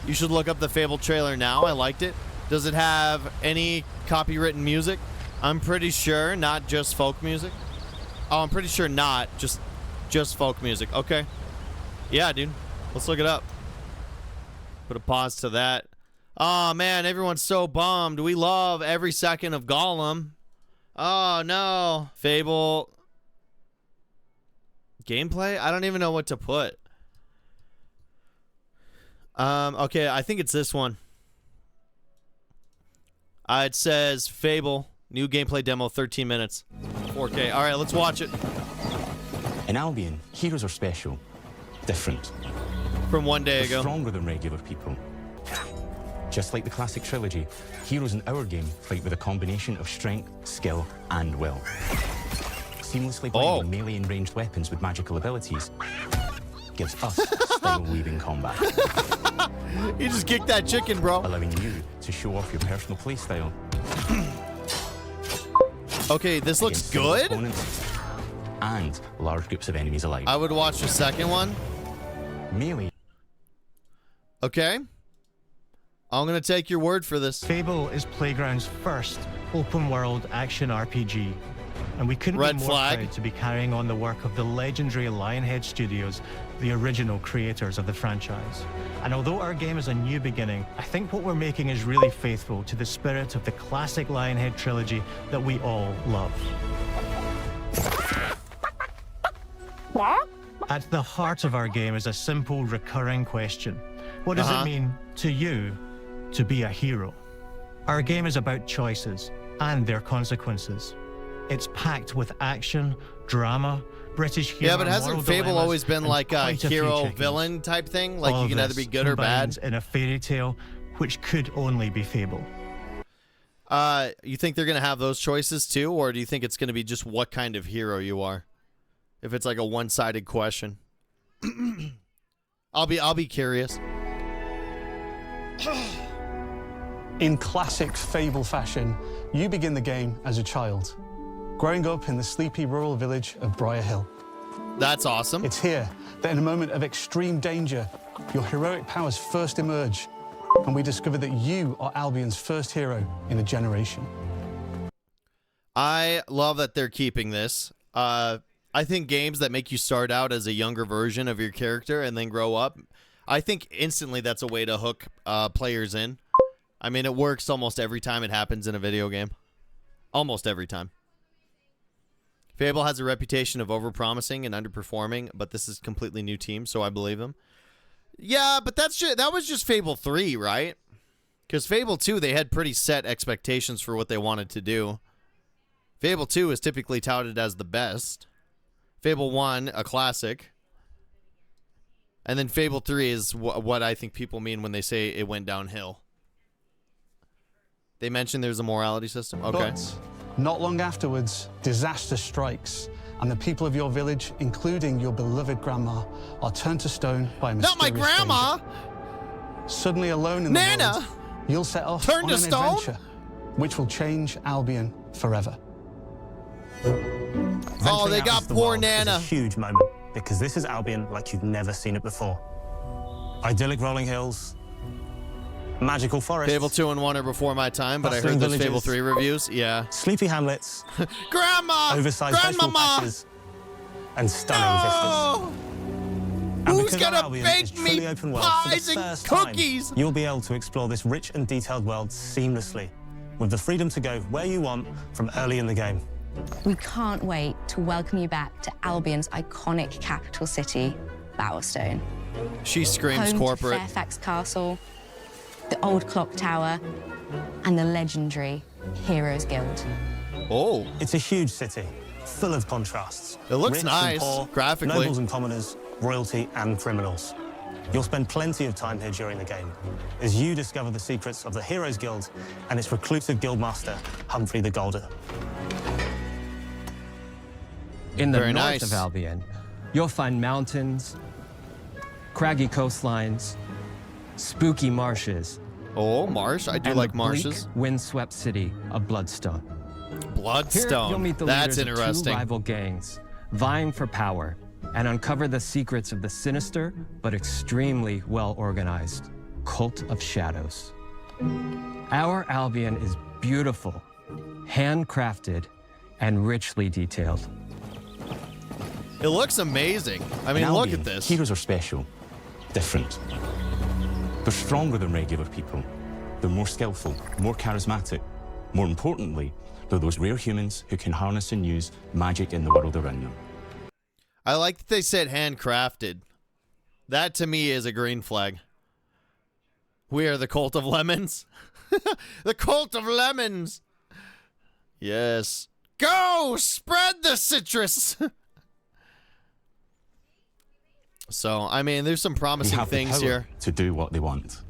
You should look up the Fable trailer now. I liked it. Does it have any copywritten music? I'm pretty sure not just folk music. Oh, I'm pretty sure not just folk music. Okay. Yeah, dude. Let's look it up. Put a pause to that. Oh, man, everyone's so bummed. We love every second of Gollum. Oh, no. Fable gameplay? I don't even know what to put. Okay, I think it's this one. It says Fable, new gameplay demo, 13 minutes. 4K. All right, let's watch it. In Albion, heroes are special, different. From one day They're ago. Stronger than regular people. Just like the classic trilogy, heroes in our game fight with a combination of strength, skill, and will. Seamlessly blending melee and ranged weapons with magical abilities gives us style-weaving combat. You just kicked that chicken, bro. Allowing you to show off your personal playstyle. Okay, this looks good. And large groups of enemies alike. I would watch the second one. Melee. Okay. I'm going to take your word for this. Fable is Playground's first open-world action RPG. And we couldn't be more proud to be carrying on the work of the legendary Lionhead Studios, the original creators of the franchise. And although our game is a new beginning, I think what we're making is really faithful to the spirit of the classic Lionhead trilogy that we all love. At the heart of our game is a simple, recurring question. What does it mean to you to be a hero? Our game is about choices and their consequences. It's packed with action, drama, British humor. Yeah, but hasn't Fable always been like a hero-villain type thing? Like you can either be good or bad? In a fairy tale, which could only be Fable. You think they're going to have those choices too? Or do you think it's going to be just what kind of hero you are? If it's like a one-sided question. I'll be curious. In classic Fable fashion, you begin the game as a child, growing up in the sleepy rural village of Briar Hill. That's awesome. It's here that in a moment of extreme danger, your heroic powers first emerge, and we discover that you are Albion's first hero in a generation. I love that they're keeping this. I think games that make you start out as a younger version of your character and then grow up, I think instantly that's a way to hook players in. I mean, it works almost every time it happens in a video game. Almost every time. Fable has a reputation of overpromising and underperforming, but this is a completely new team, so I believe them. Yeah, but that was just Fable 3, right? Because Fable 2, they had pretty set expectations for what they wanted to do. Fable 2 is typically touted as the best. Fable 1, a classic. And then Fable 3 is what I think people mean when they say it went downhill. They mentioned there's a morality system. Okay. But not long afterwards, disaster strikes, and the people of your village, including your beloved grandma, are turned to stone by a mysterious Not my grandma! danger. Suddenly alone in the world, you'll set off on an adventure, which will change Albion forever. Oh, they got poor Nana. It's a huge moment, because this is Albion like you've never seen it before. Idyllic rolling hills, magical forests. Fable 2 and 1 are before my time, but I heard those Fable 3 reviews. Yeah. Sleepy hamlets. Grandma! Oversized vegetable patches. And stunning vistas. Who's gonna bake me pies and cookies? You'll be able to explore this rich and detailed world seamlessly, with the freedom to go where you want from early in the game. We can't wait to welcome you back to Albion's iconic capital city, Bowerstone. She screams Home corporate. To Fairfax Castle, the old clock tower, and the legendary Heroes Guild. Oh. It's a huge city, full of contrasts. It looks Rich nice, and poor, graphically. Nobles and commoners, royalty and criminals. You'll spend plenty of time here during the game as you discover the secrets of the Heroes Guild and its reclusive guildmaster, Humphrey the Golden. In the north of Albion, you'll find mountains, craggy coastlines, spooky marshes. Oh, marsh? I do like marshes. Bleak, windswept city of Bloodstone. Bloodstone. Here, you'll meet the That's leaders interesting. of two rival gangs, vying for power, and uncover the secrets of the sinister but extremely well-organized cult of shadows. Our Albion is beautiful, handcrafted, and richly detailed. It looks amazing. I mean, In look Albion, at this. Heroes are special, different. They're stronger than regular people. They're more skillful, more charismatic. More importantly, they're those rare humans who can harness and use magic in the world around them. I like that they said handcrafted. That to me is a green flag. We are the cult of lemons. The cult of lemons. Yes. Go! Spread the citrus! So, I mean, there's some They promising have the things power here. to do what they want.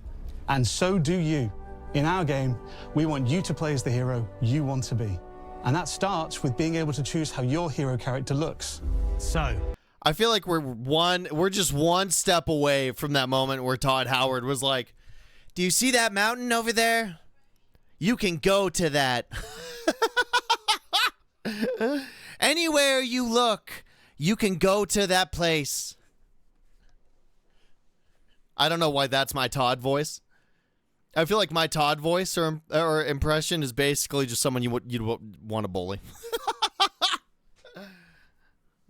And so do you. In our game, we want you to play as the hero you want to be. And that starts with being able to choose how your hero character looks. So, I feel like we're just one step away from that moment where Todd Howard was like, "Do you see that mountain over there? You can go to that." Anywhere you look, you can go to that place. I don't know why that's my Todd voice. I feel like my Todd voice or impression is basically just someone you'd want to bully.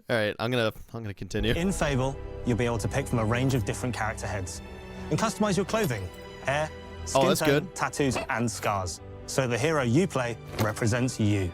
All right, I'm gonna continue. In Fable, you'll be able to pick from a range of different character heads and customize your clothing, hair, skin that's tone, good. tattoos, and scars. So the hero you play represents you.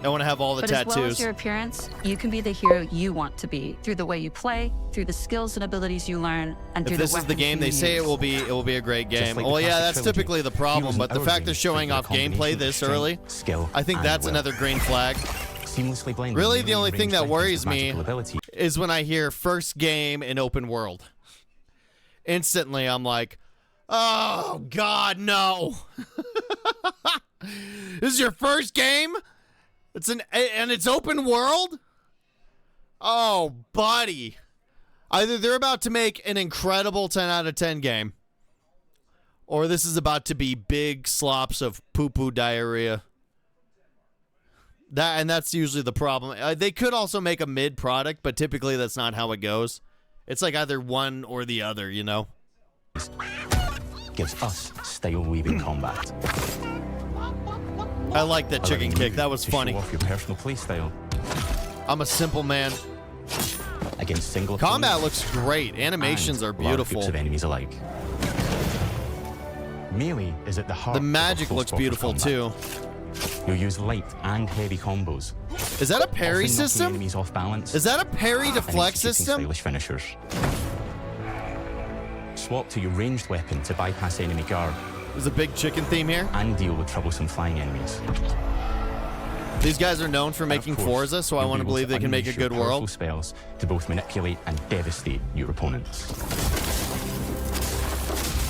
I want to have all the But tattoos. as well as your appearance, you can be the hero you want to be through the way you play, through the skills and abilities you learn, and If through this the is the weapons game you they say use. it will be a great Just game. like the Well, yeah, classic that's trilogy, typically the problem, Heroes but the in fact our they're game showing feature a off gameplay combination this of early, strength, skill, I think and that's will. another green flag. Seamlessly blending Really, the melee only and thing ranged that weapons worries with me magical ability. is when I hear first game in open world. Instantly, I'm like, oh, God, no. This is your first game? And it's open world? Oh, buddy. Either they're about to make an incredible 10 out of 10 game, or this is about to be big slops of poo-poo diarrhea. That's usually the problem. They could also make a mid product, but typically that's not how it goes. It's like either one or the other, you know? Gives us style weaving combat. I like that chicken Allowing kick. you That was to funny. Show off your personal play style I'm a simple man. against single Combat opponents looks great. and Animations are large beautiful. groups of enemies alike. Melee is at the heart The of a magic close looks quarters beautiful combat. too. You'll use light and heavy combos. Is that a parry often knocking system? Enemies off balance. Is that a parry and deflect executing system? Stylish finishers. Swap to your ranged weapon to bypass enemy guard There's a big chicken theme here. and deal with troublesome flying enemies. These guys are known for And of making course, Forza, so I you'll want be to able believe they can make a unleash your good powerful world. spells to both manipulate and devastate your opponents.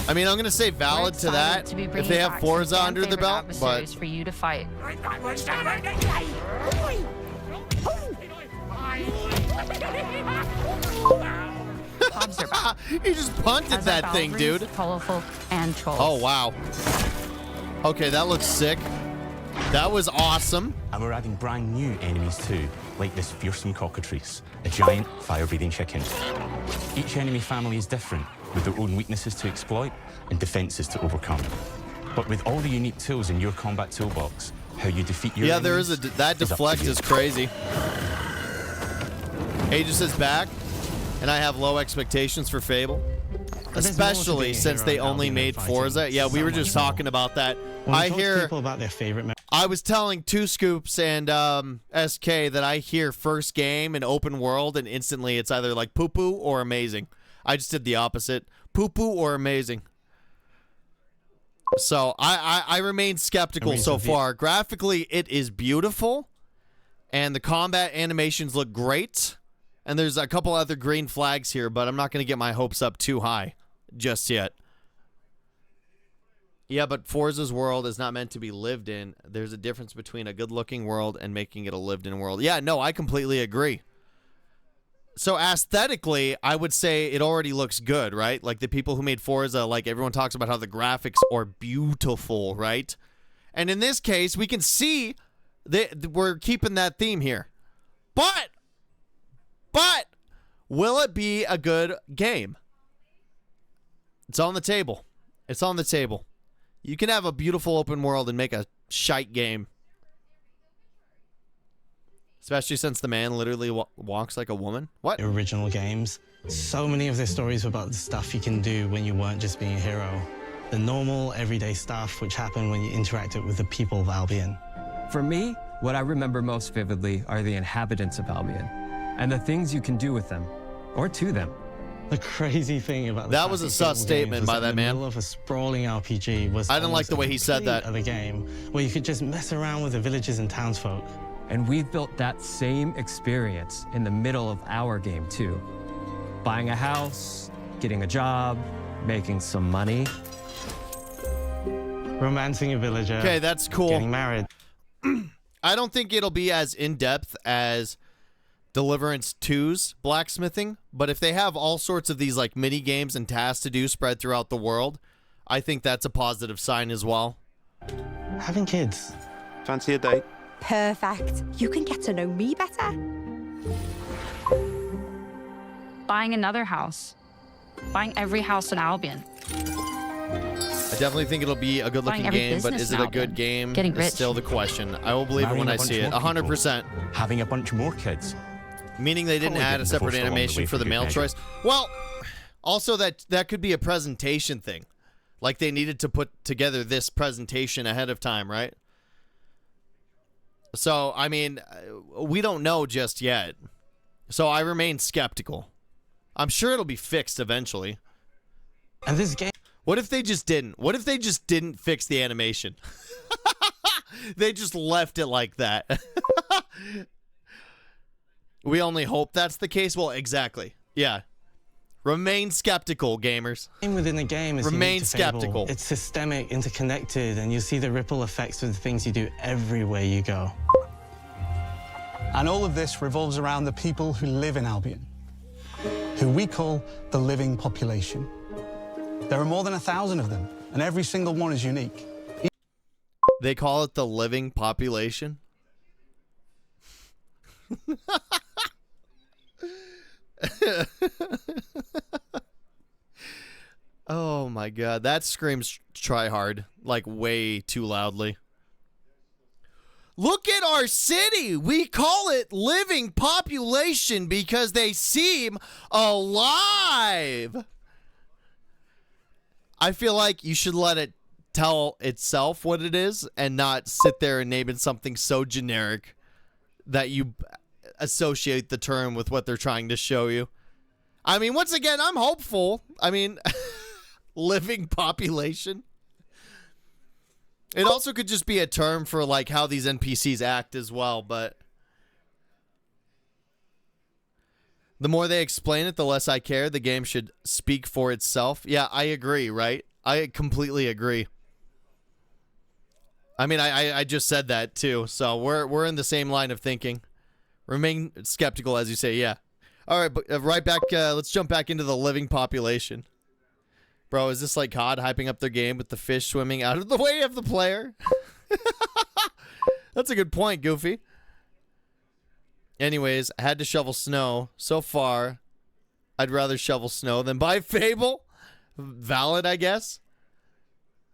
I mean, I'm going to say valid We're to excited that to be if bringing they have back Forza some under the fan-favorite belt, but adversaries for you to fight. Hobbs are back. he just punted As are that thing, Balverins, dude. Colorful, and Trolls. Oh, wow. Okay, that looks sick. That was awesome. And we're adding brand new enemies too, like this fearsome cockatrice, a giant fire-breathing chicken. Each enemy family is different, with their own weaknesses to exploit and defenses to overcome. But with all the unique tools in your combat toolbox, how you defeat your Yeah, there is enemies that is up to deflect you. is crazy. Aegis is back, and I have low expectations for Fable. There's more to Especially being a since hero they in only Albion made than fighting Forza. Yeah, we so were just much more. talking about that. When I we talk to hear people about their favorite I was telling Two Scoops and SK that I hear first game in open world and instantly it's either like poo-poo or amazing. I just did the opposite. Poo-poo or amazing. So I remain skeptical so far. Graphically, it is beautiful. And the combat animations look great. And there's a couple other green flags here, but I'm not going to get my hopes up too high just yet. Yeah, but Forza's world is not meant to be lived in. There's a difference between a good-looking world and making it a lived-in world. Yeah, no, I completely agree. So aesthetically, I would say it already looks good, right? Like the people who made Forza, like everyone talks about how the graphics are beautiful, right? And in this case, we can see that we're keeping that theme here. But, will it be a good game? It's on the table. It's on the table. You can have a beautiful open world and make a shite game. Especially since the man literally walks like a woman. What? Original games. So many of their stories were about the stuff you can do when you weren't just being a hero. The normal, everyday stuff which happened when you interacted with the people of Albion. For me, what I remember most vividly are the inhabitants of Albion and the things you can do with them or to them. The crazy thing about that was a sus statement by that man. The middle of a sprawling RPG was I didn't like the way he said that. Of a game where you could just mess around with the villagers and townsfolk. And we've built that same experience in the middle of our game too. Buying a house, getting a job, making some money. Romancing a villager. Okay, that's cool. Getting married. I don't think it'll be as in-depth as Deliverance 2's blacksmithing, but if they have all sorts of these like mini games and tasks to do spread throughout the world, I think that's a positive sign as well. Having kids. Fancy a date? Perfect. You can get to know me better. Buying another house. Buying every house in Albion. I definitely think it'll be a good-looking game, but is it a good game? Getting is rich. Still the question. I will believe it when I see it. 100%. Having a bunch more kids. Meaning they didn't add a separate animation for the male choice. Well, also that could be a presentation thing. Like they needed to put together this presentation ahead of time, right? So, I mean, we don't know just yet. So I remain skeptical. I'm sure it'll be fixed eventually. And this game... What if they just didn't? What if they just didn't fix the animation? They just left it like that. We only hope that's the case. Well, exactly. Yeah. Remain skeptical, gamers. Within the game is remain skeptical. It's systemic, interconnected, and you see the ripple effects of the things you do everywhere you go. And all of this revolves around the people who live in Albion, who we call the living population. There are more than 1,000 of them, and every single one is unique. They call it the living population? Oh my god, that screams try hard, like way too loudly. Look at our city! We call it living population because they seem alive! I feel like you should let it tell itself what it is and not sit there and name it something so generic that you associate the term with what they're trying to show you. I mean, once again, I'm hopeful. I mean, living population. It also could just be a term for like how these NPCs act as well, but the more they explain it, the less I care. The game should speak for itself. Yeah, I agree, right? I completely agree. I mean, I just said that too, so we're in the same line of thinking. Remain skeptical, as you say, yeah. All right, but right back, let's jump back into the living population. Bro, is this like COD hyping up their game with the fish swimming out of the way of the player? That's a good point, Goofy. Anyways, I had to shovel snow. So far, I'd rather shovel snow than buy Fable. Valid, I guess.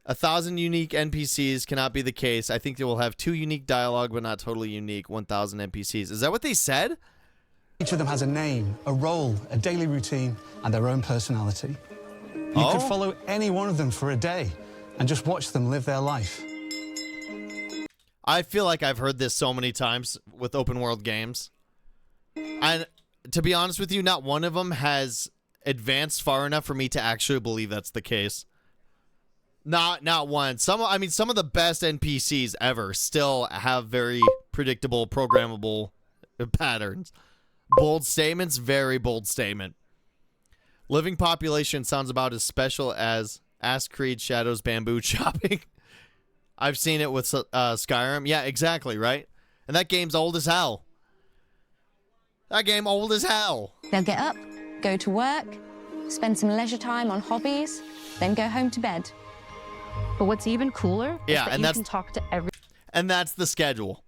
1,000 unique NPCs cannot be the case. I think they will have 2 unique dialogue, but not totally unique 1,000 NPCs. Is that what they said? Each of them has a name, a role, a daily routine, and their own personality. You could follow any one of them for a day and just watch them live their life. I feel like I've heard this so many times with open world games. And to be honest with you, not one of them has advanced far enough for me to actually believe that's the case. Not one. Some of the best NPCs ever still have very predictable, programmable patterns. Bold statements, very bold statement. Living population sounds about as special as Ass Creed Shadows Bamboo Chopping. I've seen it with Skyrim. Yeah, exactly, right? And that game's old as hell. That game old as hell. They'll get up, go to work, spend some leisure time on hobbies, then go home to bed. But what's even cooler is that and you can talk to every... And that's the schedule.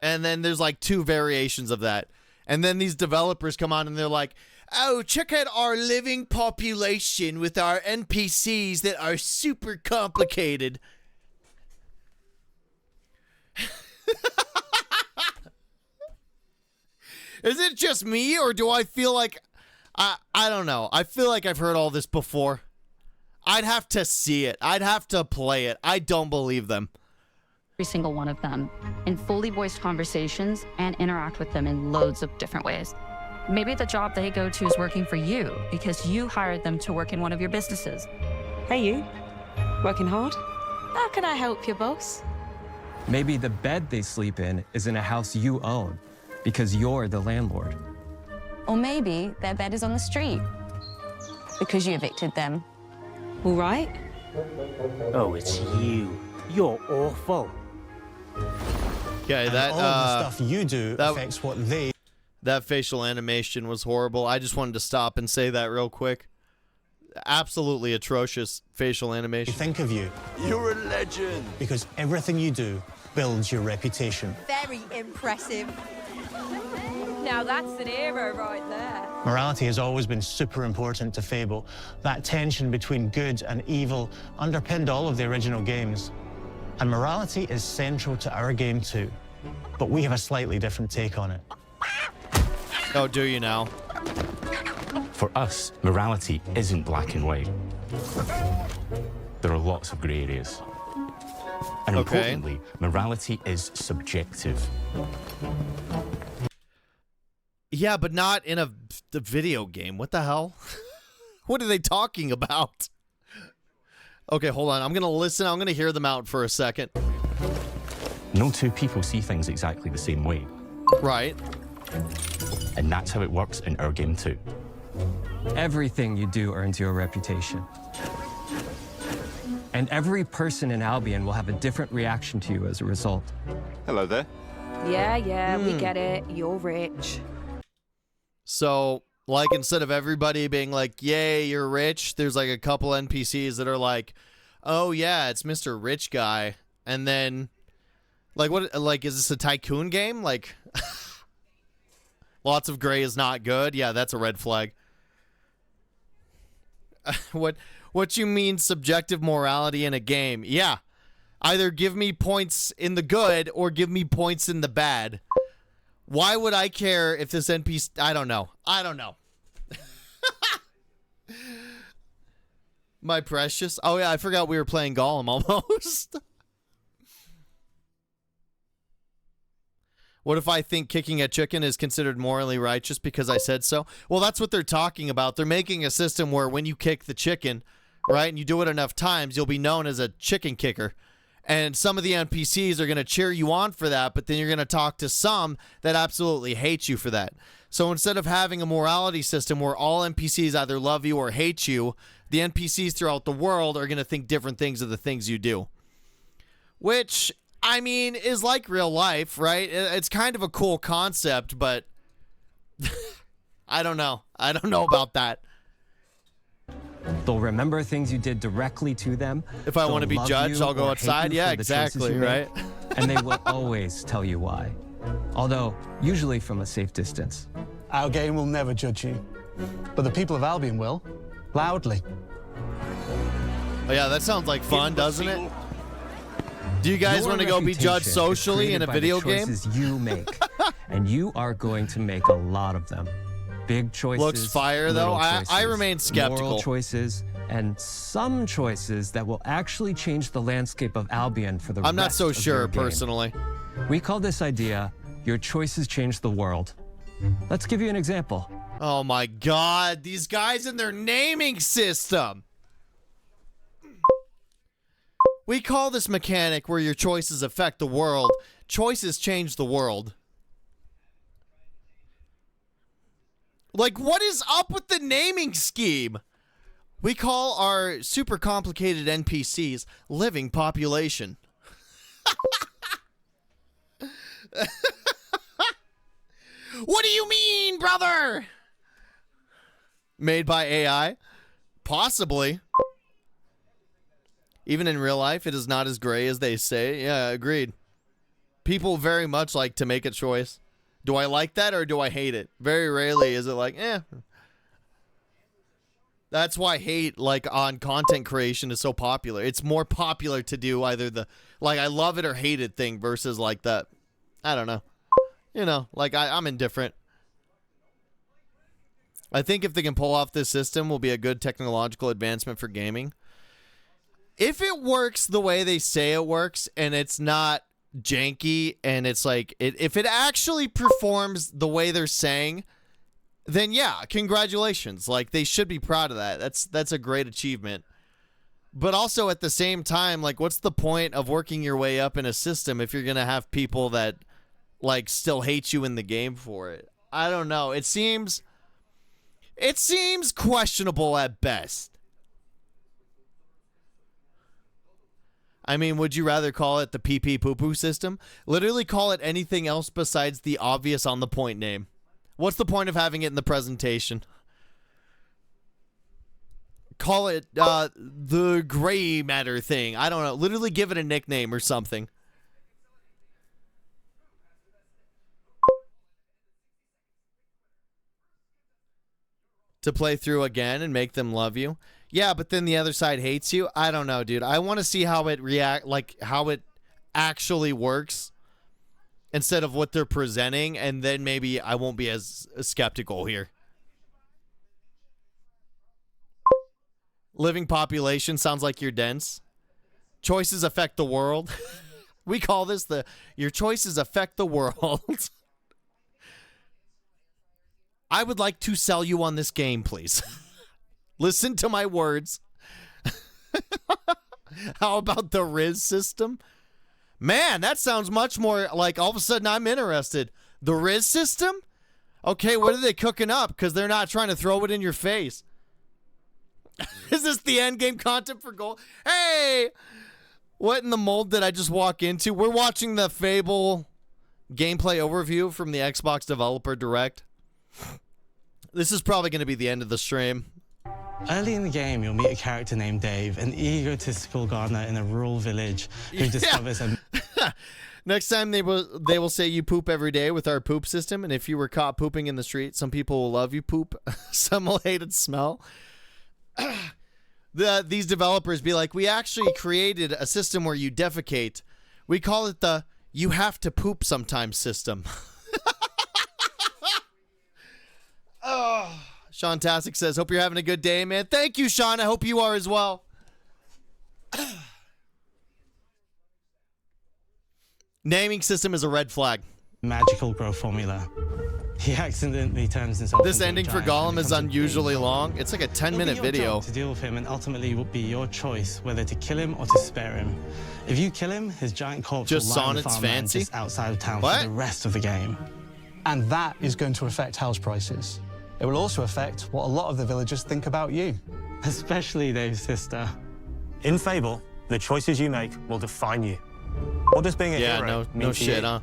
And then there's like 2 variations of that. And then these developers come on and they're like, Oh, check out our living population with our NPCs that are super complicated. Is it just me, or do I feel like... I don't know. I feel like I've heard all this before. I'd have to see it. I'd have to play it. I don't believe them. Every single one of them in fully voiced conversations and interact with them in loads of different ways. Maybe the job they go to is working for you because you hired them to work in one of your businesses. Hey, you. Working hard? How can I help you, boss? Maybe the bed they sleep in is in a house you own because you're the landlord. Or maybe their bed is on the street because you evicted them. All right. Oh, it's you. You're awful. Okay, And that all of the stuff you do affects what they... That facial animation was horrible. I just wanted to stop and say that real quick. Absolutely atrocious facial animation. think of you. You're a legend. Because everything you do builds your reputation. Very impressive. Now that's an hero right there. Morality has always been super important to Fable. That tension between good and evil underpinned all of the original games. And morality is central to our game too. But we have a slightly different take on it. Oh, do you now? For us, morality isn't black and white. There are lots of grey areas. And importantly, morality is subjective. Yeah, but not in the video game. What the hell? What are they talking about? Okay, hold on. I'm going to listen. I'm going to hear them out for a second. No two people see things exactly the same way. Right. And that's how it works in our game too. Everything you do earns you a reputation. And every person in Albion will have a different reaction to you as a result. Hello there. Yeah, we get it. You're rich. So, like, instead of everybody being like, yay, you're rich, there's like a couple NPCs that are like, oh yeah, it's Mr. Rich Guy. And then, like, what, like, is this a tycoon game? Like, lots of gray is not good. Yeah, that's a red flag. What you mean subjective morality in a game? Yeah. Either give me points in the good or give me points in the bad. Why would I care if this NPC... I don't know. My precious. Oh, yeah, I forgot we were playing Gollum almost. What if I think kicking a chicken is considered morally righteous because I said so? Well, that's what they're talking about. They're making a system where when you kick the chicken, right, and you do it enough times, you'll be known as a chicken kicker. And some of the NPCs are going to cheer you on for that, but then you're going to talk to some that absolutely hate you for that. So instead of having a morality system where all NPCs either love you or hate you, the NPCs throughout the world are going to think different things of the things you do. Which, I mean, is like real life, right? It's kind of a cool concept, but I don't know. I don't know about that. They'll remember things you did directly to them. If I want to be judged, I'll go outside. Yeah, exactly, right? And they will always tell you why. Although, usually from a safe distance. Our game will never judge you. But the people of Albion will. Loudly. Oh, yeah, that sounds like fun, doesn't it? Do you guys want to go be judged socially in a video game? Choices you make, and you are going to make a lot of them. Big choices. Looks fire, though. I remain skeptical. Moral choices, and some choices that will actually change the landscape of Albion for the rest of I'm not so sure, game. personally. We call this idea, your choices change the world. Let's give you an example. Oh my god, these guys and their naming system. We call this mechanic where your choices affect the world. Choices change the world. Like, what is up with the naming scheme? We call our super complicated NPCs living population. What do you mean, brother? Made by AI? Possibly. Even in real life, it is not as gray as they say. Yeah, agreed. People very much like to make a choice. Do I like that or do I hate it? Very rarely is it like, That's why hate, like, on content creation is so popular. It's more popular to do either the, like, I love it or hate it thing versus, like, that, I don't know. You know, like, I'm indifferent. I think if they can pull off this system, will be a good technological advancement for gaming. If it works the way they say it works, and it's not janky, and it's like, if it actually performs the way they're saying, then yeah, congratulations. Like, they should be proud of that. That's a great achievement. But also at the same time, like, what's the point of working your way up in a system if you're going to have people that, like, still hate you in the game for it? I don't know. It seems questionable at best. I mean, would you rather call it the pee-pee poo-poo system? Literally call it anything else besides the obvious on the point name. What's the point of having it in the presentation? Call it the gray matter thing. I don't know. Literally give it a nickname or something. To play through again and make them love you. Yeah, but then the other side hates you. I don't know, dude. I want to see how it how it actually works instead of what they're presenting, and then maybe I won't be as skeptical here. Living population sounds like you're dense. Choices affect the world. We call this your choices affect the world. I would like to sell you on this game, please. Listen to my words. How about the Riz system? Man, that sounds much more like all of a sudden I'm interested. The Riz system? Okay, what are they cooking up? Because they're not trying to throw it in your face. Is this the end game content for gold? Hey! What in the mold did I just walk into? We're watching the Fable Gameplay Overview from the Xbox Developer Direct. This is probably going to be the end of the stream. Early in the game, you'll meet a character named Dave, an egotistical gardener in a rural village who discovers a... Next time they will say you poop every day with our poop system, and if you were caught pooping in the street, some people will love you poop, some will hate its smell. These developers be like, we actually created a system where you defecate. We call it the you have to poop sometimes system. Oh, Sean Tassick says, hope you're having a good day, man. Thank you, Sean. I hope you are as well. Naming system is a red flag. Magical growth formula. He accidentally turns himself This into ending a for giant Gollum is unusually long. It's like a 10-minute video. To deal with him, and ultimately will be your choice whether to kill him or to spare him. If you kill him, his giant corpse just will lie on the Sonnet's farmland fancy just outside of town what? For the rest of the game. And that is going to affect house prices. It will also affect what a lot of the villagers think about you. Especially Dave's sister. In Fable, the choices you make will define you. What does being a hero mean no to shit, you? huh?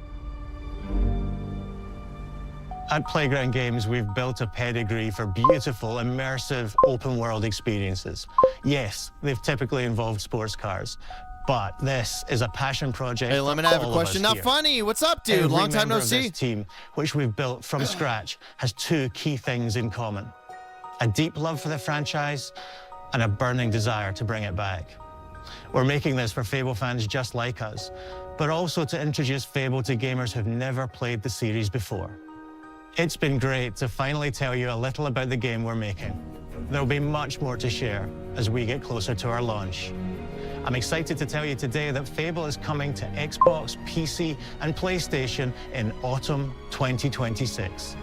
At Playground Games, we've built a pedigree for beautiful, immersive, open-world experiences. Yes, they've typically involved sports cars, but this is a passion project. Hey, Lemon, I have a question. Not funny. What's up, dude? Every Long time member no of see. This team, which we've built from scratch, has two key things in common: a deep love for the franchise and a burning desire to bring it back. We're making this for Fable fans just like us, but also to introduce Fable to gamers who've never played the series before. It's been great to finally tell you a little about the game we're making. There'll be much more to share as we get closer to our launch. I'm excited to tell you today that Fable is coming to Xbox, PC, and PlayStation in autumn 2026.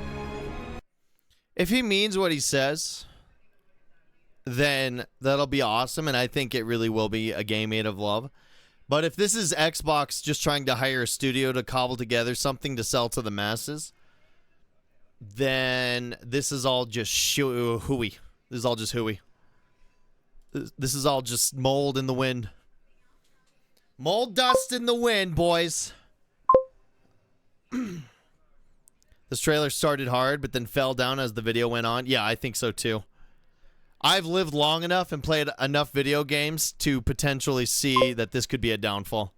If he means what he says, then that'll be awesome, and I think it really will be a game made of love. But if this is Xbox just trying to hire a studio to cobble together something to sell to the masses, then this is all just hooey. This is all just hooey. This is all just mold in the wind. Mold dust in the wind, boys. This trailer started hard, but then fell down as the video went on. Yeah, I think so too. I've lived long enough and played enough video games to potentially see that this could be a downfall.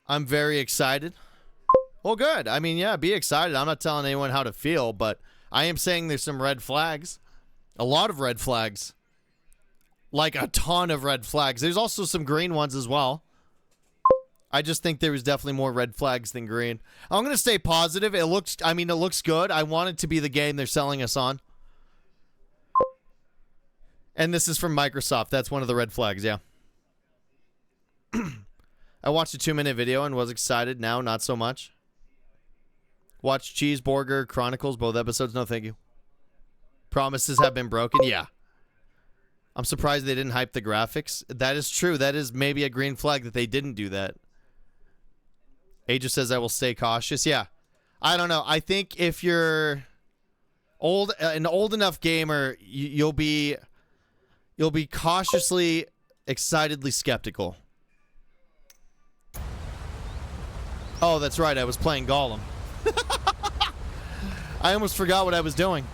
I'm very excited. Well, good. I mean, yeah, be excited. I'm not telling anyone how to feel, but I am saying there's some red flags. A lot of red flags. Like a ton of red flags. There's also some green ones as well. I just think there was definitely more red flags than green. I'm going to stay positive. It looks good. I want it to be the game they're selling us on. And this is from Microsoft. That's one of the red flags, yeah. I watched a 2-minute video and was excited. Now, not so much. Watch Cheeseburger Chronicles, both episodes. No, thank you. Promises have been broken. Yeah. I'm surprised they didn't hype the graphics. That is true. That is maybe a green flag that they didn't do that. Aegis says I will stay cautious. Yeah. I don't know. I think if you're an old enough gamer, you'll be cautiously, excitedly skeptical. Oh, that's right. I was playing Gollum. I almost forgot what I was doing.